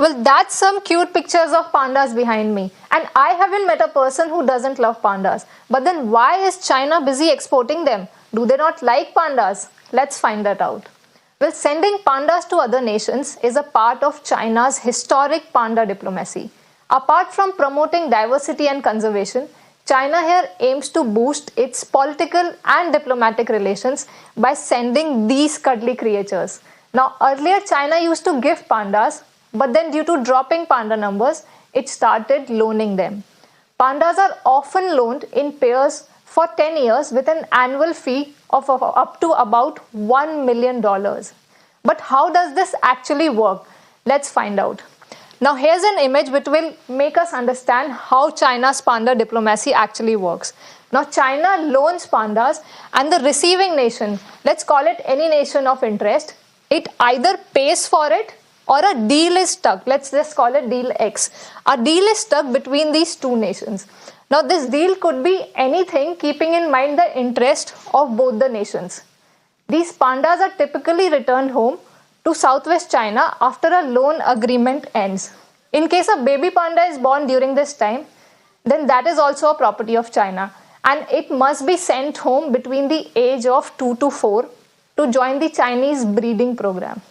Well, that's some cute pictures of pandas behind me. And I haven't met a person who doesn't love pandas. But then why is China busy exporting them? Do they not like pandas? Let's find that out. Well, sending pandas to other nations is a part of China's historic panda diplomacy. Apart from promoting diversity and conservation, China here aims to boost its political and diplomatic relations by sending these cuddly creatures. Now, earlier China used to give pandas, but then due to dropping panda numbers, it started loaning them. Pandas are often loaned in pairs for 10 years with an annual fee of up to about $1 million. But how does this actually work? Let's find out. Now here's an image which will make us understand how China's panda diplomacy actually works. Now China loans pandas and the receiving nation, let's call it any nation of interest, it either pays for it or a deal is struck. Let's just call it deal X. A deal is struck between these two nations. Now this deal could be anything keeping in mind the interest of both the nations. These pandas are typically returned home to southwest China after a loan agreement ends. In case a baby panda is born during this time, then that is also a property of China and it must be sent home between the age of 2 to 4 to join the Chinese breeding program.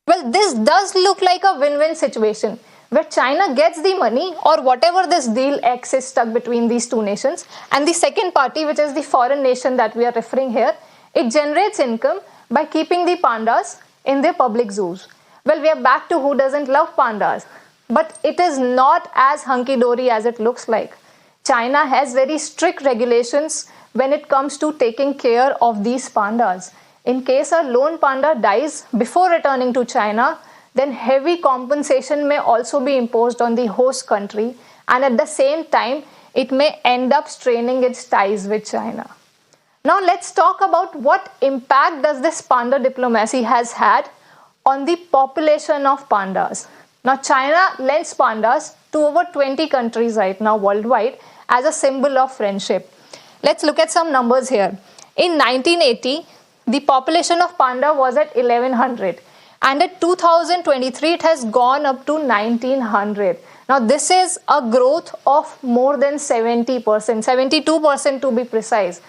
Well, this does look like a win-win situation where China gets the money or whatever this deal X is stuck between these two nations, and the second party, which is the foreign nation that we are referring here, it generates income by keeping the pandas in their public zoos. Well, we are back to who doesn't love pandas, but it is not as hunky-dory as it looks like. China has very strict regulations when it comes to taking care of these pandas. In case a lone panda dies before returning to China, then heavy compensation may also be imposed on the host country, and at the same time, it may end up straining its ties with China. Now let's talk about what impact does this panda diplomacy has had on the population of pandas. Now China lends pandas to over 20 countries right now worldwide as a symbol of friendship. Let's look at some numbers here. In 1980, the population of panda was at 1100 and at 2023 it has gone up to 1900. Now this is a growth of more than 70%, 72% to be precise.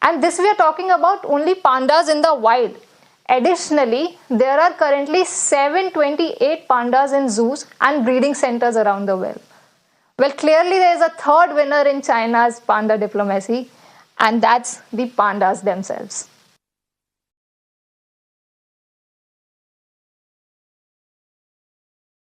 And this we are talking about only pandas in the wild. Additionally, there are currently 728 pandas in zoos and breeding centers around the world. Well, clearly there is a third winner in China's panda diplomacy, and that's the pandas themselves.